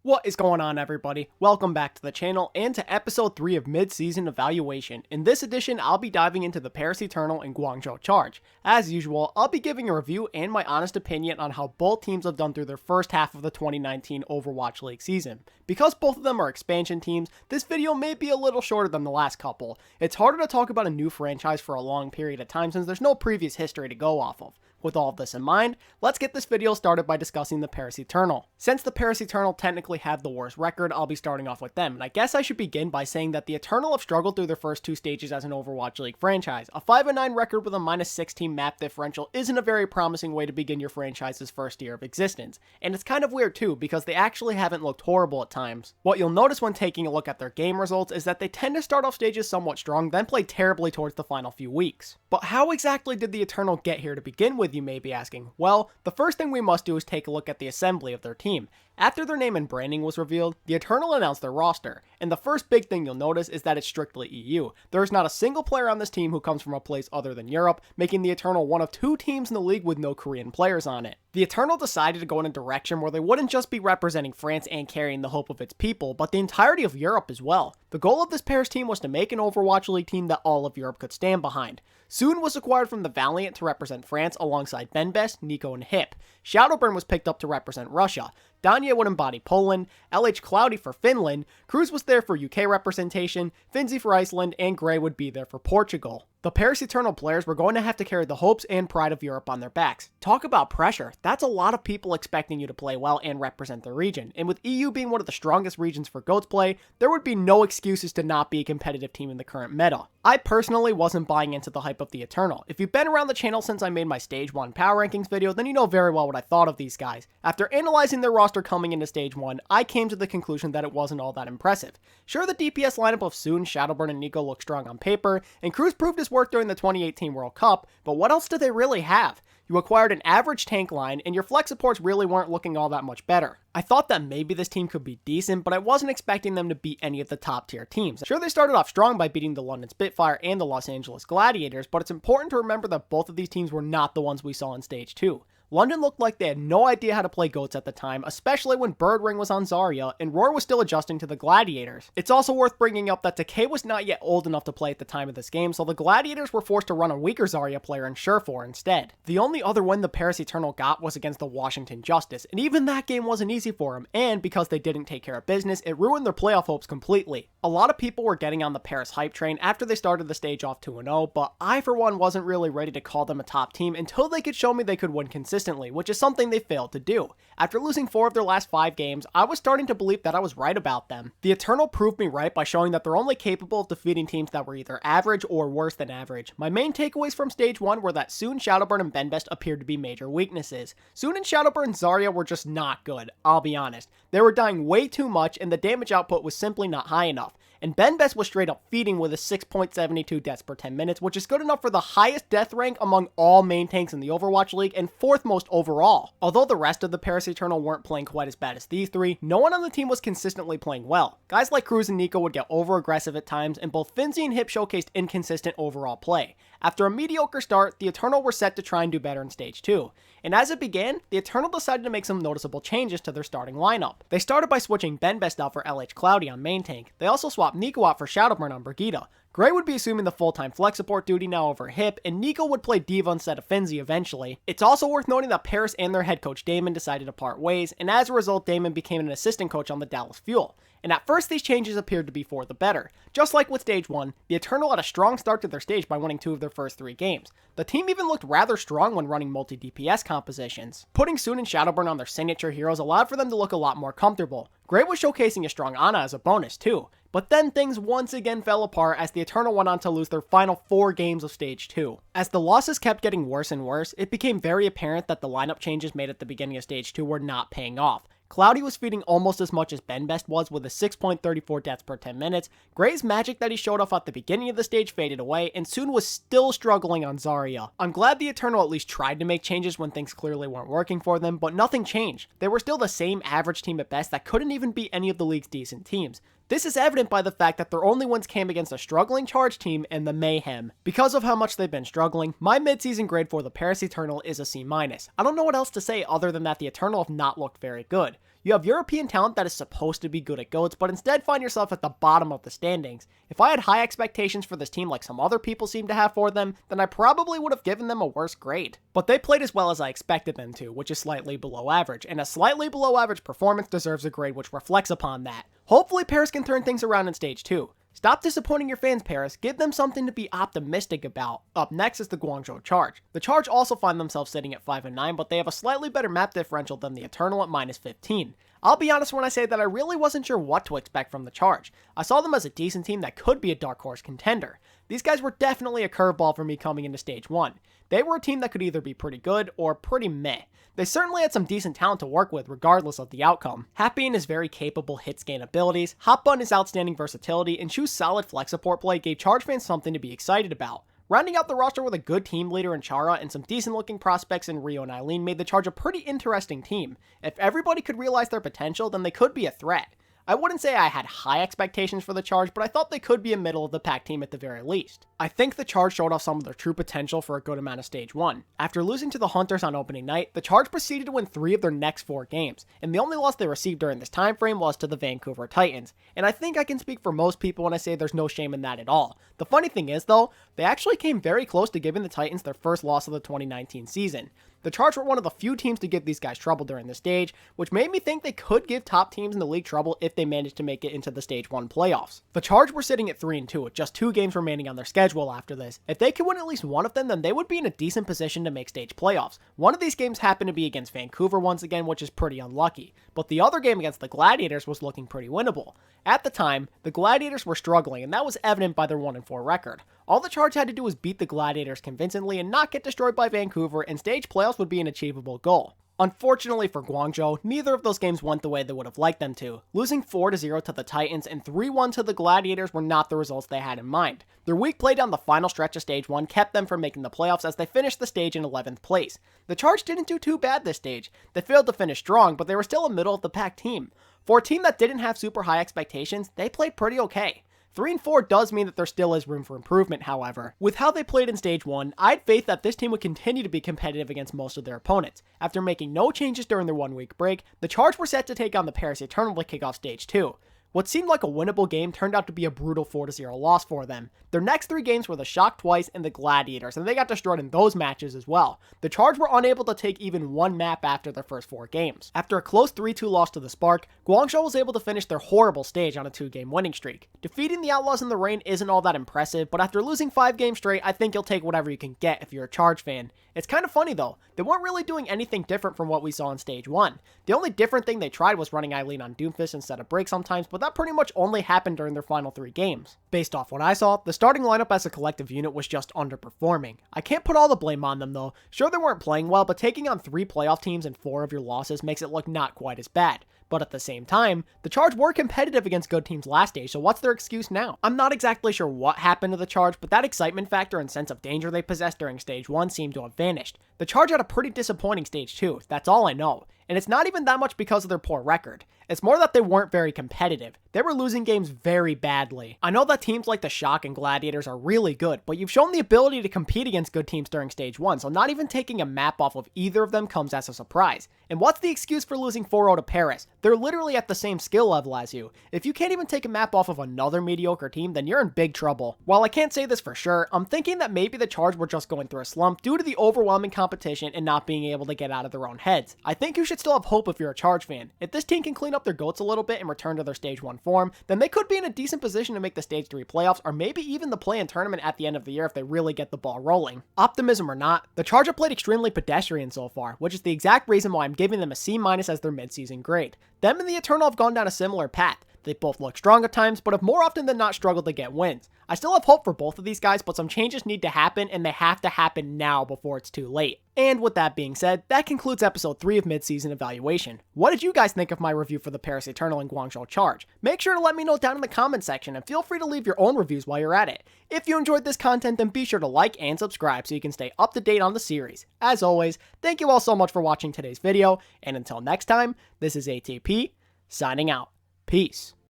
What is going on, everybody? Welcome back to the channel and to episode 3 of mid-season evaluation. In this edition, I'll be diving into the Paris Eternal and Guangzhou Charge. As usual, I'll be giving a review and my honest opinion on how both teams have done through their first half of the 2019 Overwatch League season. Because both of them are expansion teams, this video may be a little shorter than the last couple. It's harder to talk about a new franchise for a long period of time since there's no previous history to go off of. With all of this in mind, let's get this video started by discussing the Paris Eternal. Since the Paris Eternal technically have the worst record, I'll be starting off with them, and I guess I should begin by saying that the Eternal have struggled through their first two stages as an Overwatch League franchise. A 5-9 record with a -16 map differential isn't a very promising way to begin your franchise's first year of existence, and it's kind of weird too, because they actually haven't looked horrible at times. What you'll notice when taking a look at their game results is that they tend to start off stages somewhat strong, then play terribly towards the final few weeks. But how exactly did the Eternal get here to begin with, you may be asking? Well, the first thing we must do is take a look at the assembly of their team. After their name and branding was revealed, the Eternal announced their roster, and the first big thing you'll notice is that it's strictly EU. There is not a single player on this team who comes from a place other than Europe, making the Eternal one of two teams in the league with no Korean players on it. The Eternal decided to go in a direction where they wouldn't just be representing France and carrying the hope of its people, but the entirety of Europe as well. The goal of this Paris team was to make an Overwatch League team that all of Europe could stand behind. Soon was acquired from the Valiant to represent France alongside Benbest, Nico, and Hip. Shadowburn was picked up to represent Russia. Danya would embody Poland, LH Cloudy for Finland, Cruz was there for UK representation, Finzi for Iceland, and Gray would be there for Portugal. The Paris Eternal players were going to have to carry the hopes and pride of Europe on their backs. Talk about pressure. That's a lot of people expecting you to play well and represent the region. And with EU being one of the strongest regions for GOATS play, there would be no excuses to not be a competitive team in the current meta. I personally wasn't buying into the hype of the Eternal. If you've been around the channel since I made my Stage 1 Power Rankings video, then you know very well what I thought of these guys. After analyzing their roster coming into Stage 1, I came to the conclusion that it wasn't all that impressive. Sure, the DPS lineup of Soon, Shadowburn, and Nico looked strong on paper, and Cruz proved his work during the 2018 World Cup, but what else did they really have? You acquired an average tank line, and your flex supports really weren't looking all that much better. I thought that maybe this team could be decent, but I wasn't expecting them to beat any of the top tier teams. Sure, they started off strong by beating the London Spitfire and the Los Angeles Gladiators, but it's important to remember that both of these teams were not the ones we saw in Stage 2. London looked like they had no idea how to play GOATS at the time, especially when Birdring was on Zarya and Roar was still adjusting to the Gladiators. It's also worth bringing up that Decay was not yet old enough to play at the time of this game, so the Gladiators were forced to run a weaker Zarya player in Surefour instead. The only other win the Paris Eternal got was against the Washington Justice, and even that game wasn't easy for them, and because they didn't take care of business, it ruined their playoff hopes completely. A lot of people were getting on the Paris hype train after they started the stage off 2-0, but I for one wasn't really ready to call them a top team until they could show me they could win consistently, which is something they failed to do. After losing 4 of their last 5 games, I was starting to believe that I was right about them. The Eternal proved me right by showing that they're only capable of defeating teams that were either average or worse than average. My main takeaways from Stage 1 were that Soon, Shadowburn, and Benbest appeared to be major weaknesses. Soon and Shadowburn and Zarya were just not good, I'll be honest. They were dying way too much and the damage output was simply not high enough. And Benbest was straight up feeding with a 6.72 deaths per 10 minutes, which is good enough for the highest death rank among all main tanks in the Overwatch League and 4th most overall. Although the rest of the Paris Eternal weren't playing quite as bad as these three, no one on the team was consistently playing well. Guys like Cruz and Nico would get over aggressive at times, and both Finzi and Hip showcased inconsistent overall play. After a mediocre start, the Eternal were set to try and do better in Stage 2. And as it began, the Eternal decided to make some noticeable changes to their starting lineup. They started by switching Benbest out for LH Cloudy on main tank. They also swapped Nico out for Shadowburn on Brigitte. Gray would be assuming the full-time flex support duty now over Hip, and Nico would play Diva instead of Finzi eventually. It's also worth noting that Paris and their head coach Damon decided to part ways, and as a result Damon became an assistant coach on the Dallas Fuel. And at first these changes appeared to be for the better. Just like with Stage 1, the Eternal had a strong start to their stage by winning 2 of their first 3 games. The team even looked rather strong when running multi-DPS compositions. Putting Soon and Shadowburn on their signature heroes allowed for them to look a lot more comfortable. Gray was showcasing a strong Ana as a bonus too. But then things once again fell apart as the Eternal went on to lose their final 4 games of Stage 2. As the losses kept getting worse and worse, it became very apparent that the lineup changes made at the beginning of Stage 2 were not paying off. Cloudy was feeding almost as much as Benbest was with a 6.34 deaths per 10 minutes, Gray's magic that he showed off at the beginning of the stage faded away, and Soon was still struggling on Zarya. I'm glad the Eternal at least tried to make changes when things clearly weren't working for them, but nothing changed. They were still the same average team at best that couldn't even beat any of the league's decent teams. This is evident by the fact that their only wins came against a struggling Charge team and the Mayhem. Because of how much they've been struggling, my mid-season grade for the Paris Eternal is a C-. I don't know what else to say other than that the Eternal have not looked very good. You have European talent that is supposed to be good at GOATs, but instead find yourself at the bottom of the standings. If I had high expectations for this team like some other people seem to have for them, then I probably would have given them a worse grade. But they played as well as I expected them to, which is slightly below average, and a slightly below average performance deserves a grade which reflects upon that. Hopefully Paris can turn things around in Stage 2. Stop disappointing your fans, Paris. Give them something to be optimistic about. Up next is the Guangzhou Charge. The Charge also find themselves sitting at 5-9, but they have a slightly better map differential than the Eternal at -15. I'll be honest when I say that I really wasn't sure what to expect from the Charge. I saw them as a decent team that could be a dark horse contender. These guys were definitely a curveball for me coming into Stage 1. They were a team that could either be pretty good or pretty meh. They certainly had some decent talent to work with regardless of the outcome. Happy in his very capable hit scan abilities, Hot Button his outstanding versatility, and Chu's solid flex support play gave Charge fans something to be excited about. Rounding out the roster with a good team leader in Chara and some decent looking prospects in Rio and Eileen made the Charge a pretty interesting team. If everybody could realize their potential, then they could be a threat. I wouldn't say I had high expectations for the Charge, but I thought they could be a middle of the pack team at the very least. I think the Charge showed off some of their true potential for a good amount of Stage 1. After losing to the Hunters on opening night, the Charge proceeded to win 3 of their next 4 games, and the only loss they received during this time frame was to the Vancouver Titans. And I think I can speak for most people when I say there's no shame in that at all. The funny thing is though, they actually came very close to giving the Titans their first loss of the 2019 season. The Charge were one of the few teams to give these guys trouble during this stage, which made me think they could give top teams in the league trouble if they managed to make it into the Stage 1 playoffs. The Charge were sitting at 3-2 with just 2 games remaining on their schedule after this. If they could win at least one of them, then they would be in a decent position to make stage playoffs. One of these games happened to be against Vancouver once again, which is pretty unlucky, but the other game against the Gladiators was looking pretty winnable. At the time, the Gladiators were struggling, and that was evident by their 1-4 record. All the Charge had to do was beat the Gladiators convincingly and not get destroyed by Vancouver, and stage playoffs would be an achievable goal. Unfortunately for Guangzhou, neither of those games went the way they would have liked them to. Losing 4-0 to the Titans and 3-1 to the Gladiators were not the results they had in mind. Their weak play down the final stretch of Stage 1 kept them from making the playoffs as they finished the stage in 11th place. The Charge didn't do too bad this stage. They failed to finish strong, but they were still a middle of the pack team. For a team that didn't have super high expectations, they played pretty okay. 3-4 does mean that there still is room for improvement, however. With how they played in Stage 1, I had faith that this team would continue to be competitive against most of their opponents. After making no changes during their 1-week break, the Charge were set to take on the Paris Eternal to kick off Stage 2. What seemed like a winnable game turned out to be a brutal 4-0 loss for them. Their next 3 games were the Shock twice and the Gladiators, and they got destroyed in those matches as well. The Charge were unable to take even one map after their first 4 games. After a close 3-2 loss to the Spark, Guangzhou was able to finish their horrible stage on a 2-game winning streak. Defeating the Outlaws in the rain isn't all that impressive, but after losing 5 games straight, I think you'll take whatever you can get if you're a Charge fan. It's kind of funny though, they weren't really doing anything different from what we saw in Stage 1. The only different thing they tried was running Eileen on Doomfist instead of Break sometimes, but that pretty much only happened during their final 3 games. Based off what I saw, the starting lineup as a collective unit was just underperforming. I can't put all the blame on them though. Sure, they weren't playing well, but taking on 3 playoff teams and 4 of your losses makes it look not quite as bad. But at the same time, the Charge were competitive against good teams last stage, so what's their excuse now? I'm not exactly sure what happened to the Charge, but that excitement factor and sense of danger they possessed during Stage 1 seemed to have vanished. The Charge had a pretty disappointing Stage 2, that's all I know. And it's not even that much because of their poor record. It's more that they weren't very competitive. They were losing games very badly. I know that teams like the Shock and Gladiators are really good, but you've shown the ability to compete against good teams during Stage 1, so not even taking a map off of either of them comes as a surprise. And what's the excuse for losing 4-0 to Paris? They're literally at the same skill level as you. If you can't even take a map off of another mediocre team, then you're in big trouble. While I can't say this for sure, I'm thinking that maybe the Charge were just going through a slump due to the overwhelming competition and not being able to get out of their own heads. I think you should still have hope if you're a Charge fan. If this team can clean up their goats a little bit and return to their Stage 1 form, then they could be in a decent position to make the Stage 3 playoffs, or maybe even the play-in tournament at the end of the year if they really get the ball rolling. Optimism or not, the Charge have played extremely pedestrian so far, which is the exact reason why I'm giving them a C- as their mid-season grade. Them and the Eternal have gone down a similar path. They both look strong at times, but have more often than not struggled to get wins. I still have hope for both of these guys, but some changes need to happen, and they have to happen now before it's too late. And with that being said, that concludes episode 3 of Mid-Season Evaluation. What did you guys think of my review for the Paris Eternal and Guangzhou Charge? Make sure to let me know down in the comments section, and feel free to leave your own reviews while you're at it. If you enjoyed this content, then be sure to like and subscribe so you can stay up to date on the series. As always, thank you all so much for watching today's video, and until next time, this is ATP, signing out. Peace.